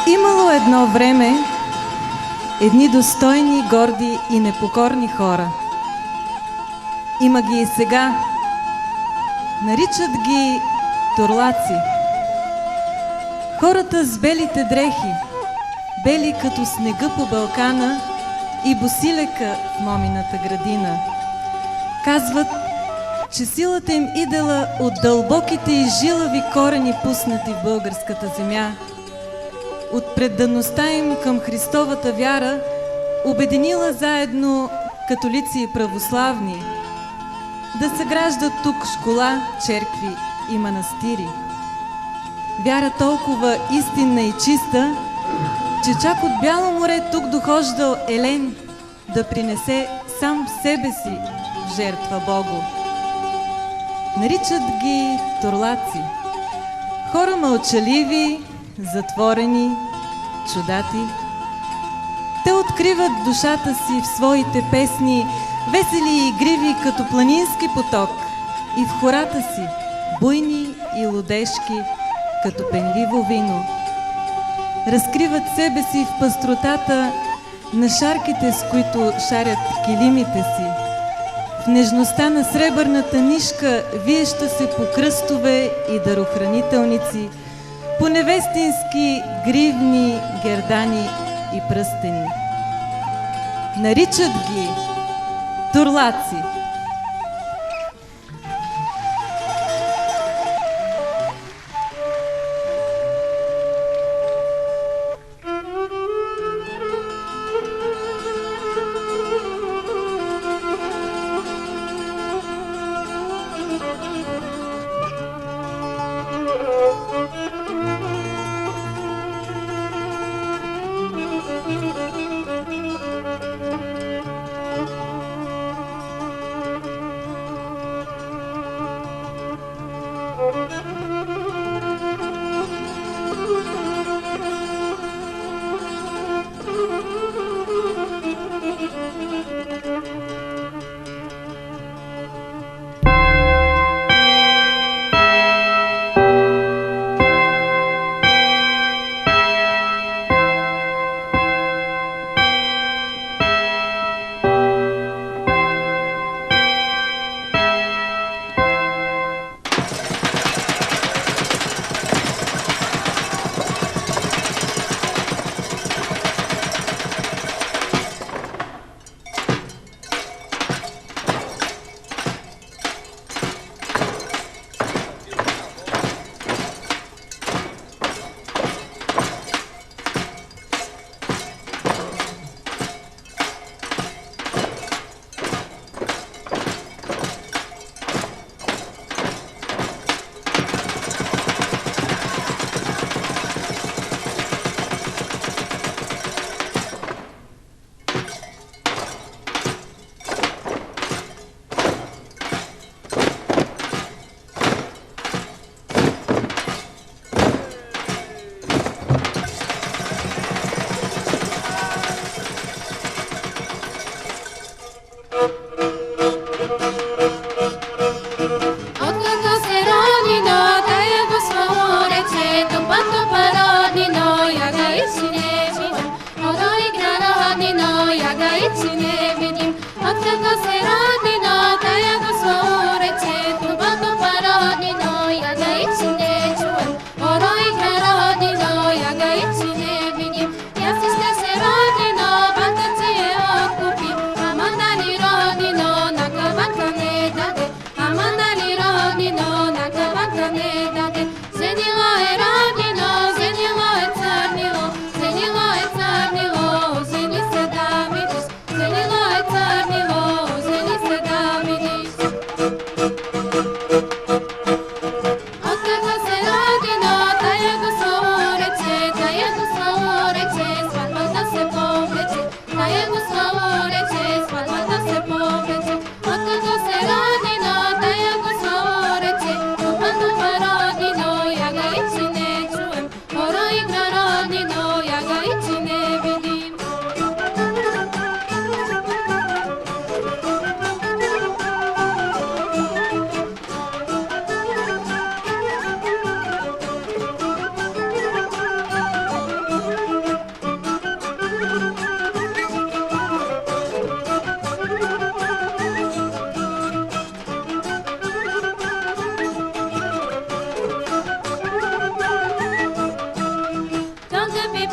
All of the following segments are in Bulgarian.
Имало едно време едни достойни, горди и непокорни хора. Има ги и сега. Наричат ги турлаци. Хората с белите дрехи, бели като снега по Балкана и босилека в момината градина. Казват, че силата им идела от дълбоките и жилави корени, пуснати в българската земя, от предаността им към Христовата вяра, обединила заедно католици и православни, да съграждат тук школа, черкви и манастири. Вяра толкова истинна и чиста, че чак от Бяло море тук дохождал Елен да принесе сам себе си в жертва Богу. Наричат ги турлаци. Хора мълчаливи, затворени, чудати. Те откриват душата си в своите песни, весели и игриви като планински поток, и в хората си, буйни и лудешки, като пенливо вино. Разкриват себе си в пъстротата на шарките, с които шарят килимите си, в нежността на сребърната нишка, виеща се по кръстове и дарохранителници, по невестински гривни, гердани и пръстени. Наричат ги турлаци.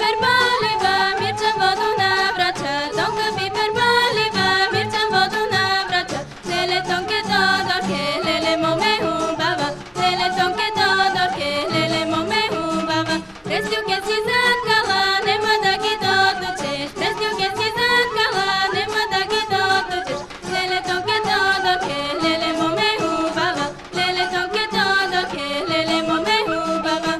пипер полива, Мирча воду навраќа, тонка пипер полива, Мирча воду навраќа. Леле тонке Тодорке, леле моме убава, леле тонке Тодорке, леле моме убава. Престјуке си заткала, нема да ги дотлучеш, престјуке си заткала, нема да ги дотлучеш. Леле тонке Тодорке, леле моме убава, леле тонке Тодорке, леле моме убава.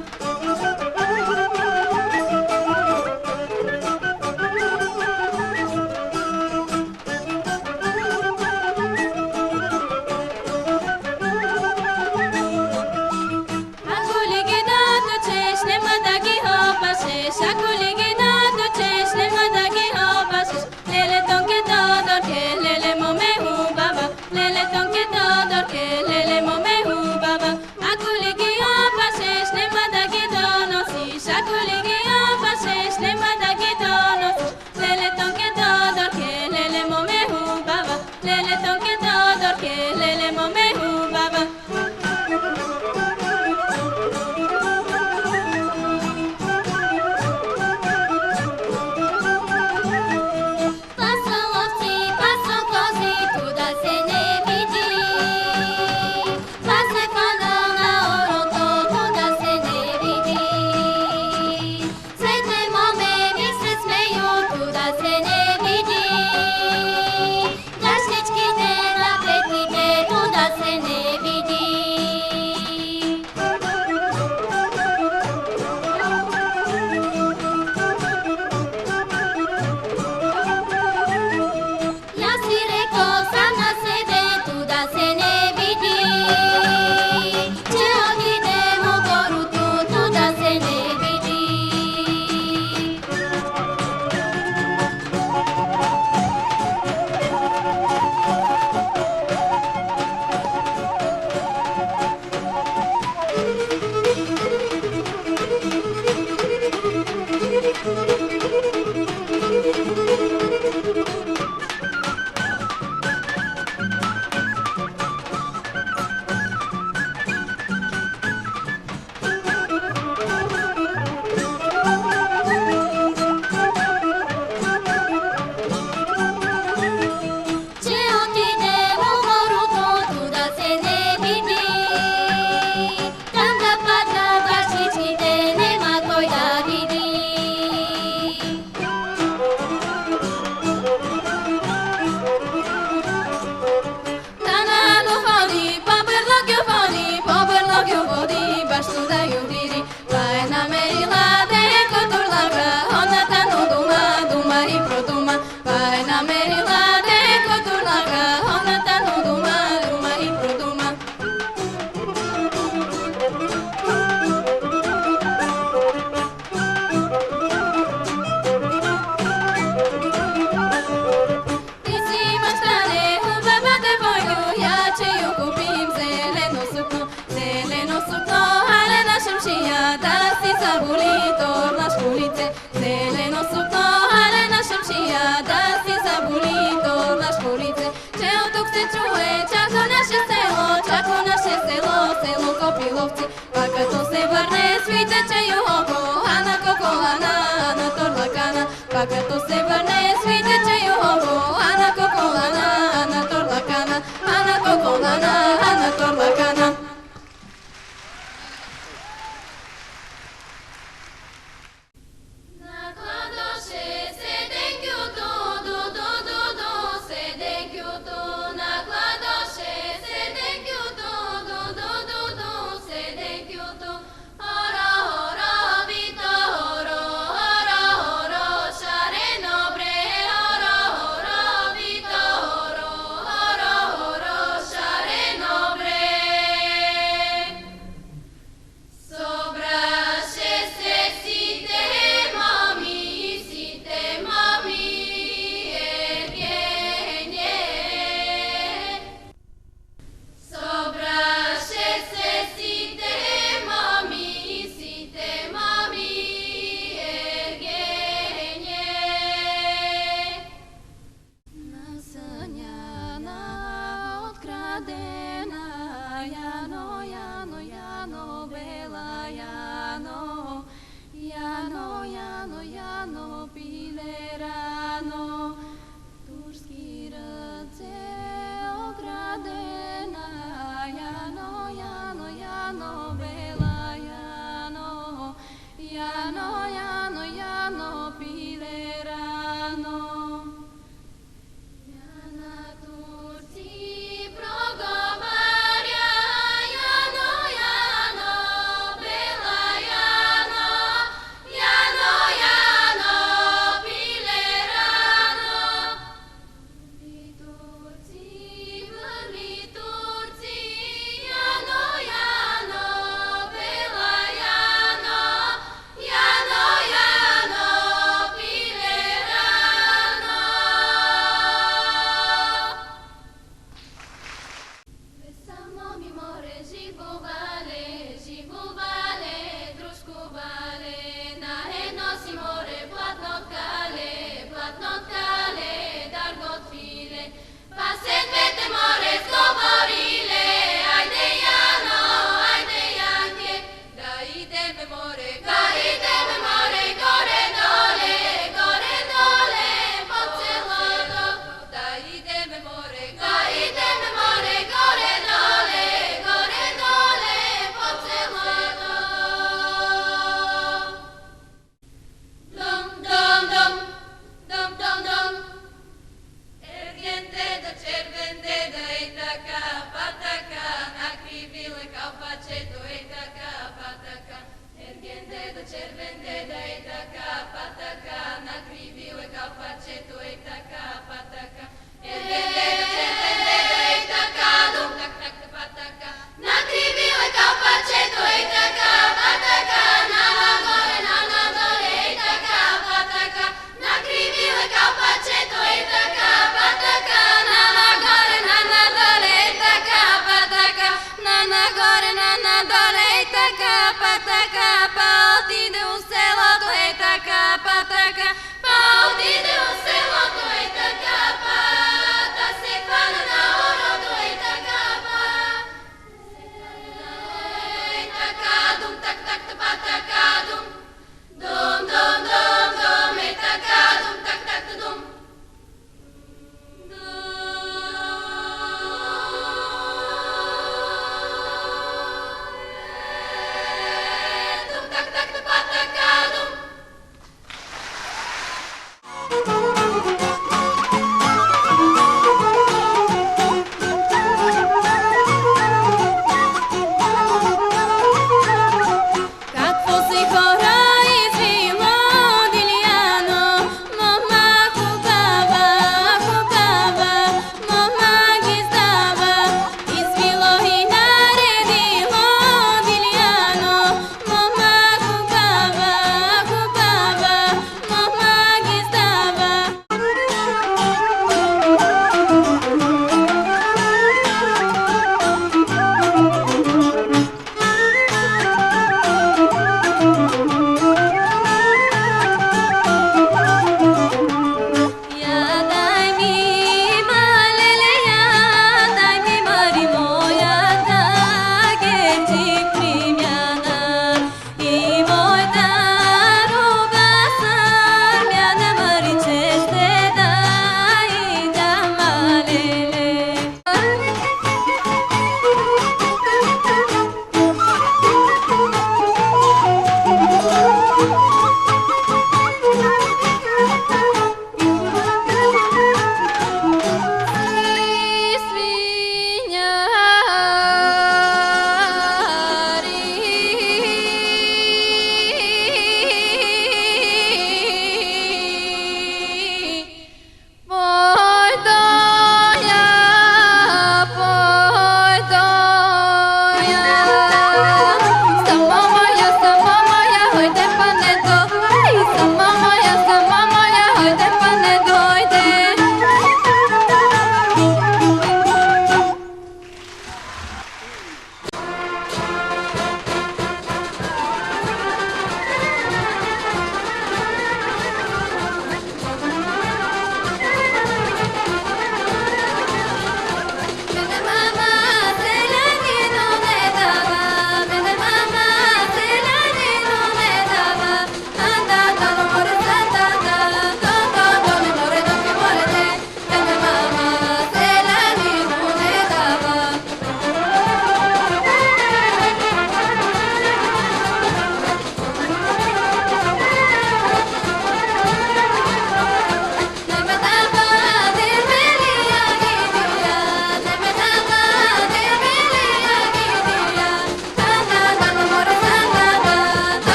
Ако ли ги дотлучеш, нема да ги опашеш, ако ли ги дотлучеш, нема да ги опашеш. Леле тонке Тодорке, леле моме убава, леле тонке Тодорке, леле моме убава. Ако ли ги опашеш, нема да ги доносиш, ако ли ги опашеш, нема да ги доносиш. Леле тонке Тодорке, леле моме убава, леле тонке Тодорке, леле моме убава. Пасо овци, пасо кози, туда се не види. Пасе коно на орото, туда се не види. Сите моме ми се смеју, туда се не види. Гашничките на петните, туда се не види. Јас си реков сам на себе, туда се не види. Че одидем у горуту, туда се не види. Че отидем у горуту, туда се не види. Там да паднат гашичките, нема кој да види. Танаду ходи, побрлог ја води, баш туда ја види. Па е намерила дека турлака, она тану дума, дума и продума. Па е намерила дека турлака, она тану дума, дума и продума. Ти си имаш стране, хубава девојко, ја ќе ја купим зелено сукно, алена шамшија, да си заболи торнаш улице. Зелено сукно, алена шамшија, да си заболи торнаш улице. Че од тук се чуе, чако наше село, село Копиловци. Па като се врне, свите че ја око, ана коколана, ана торлакана. Па като се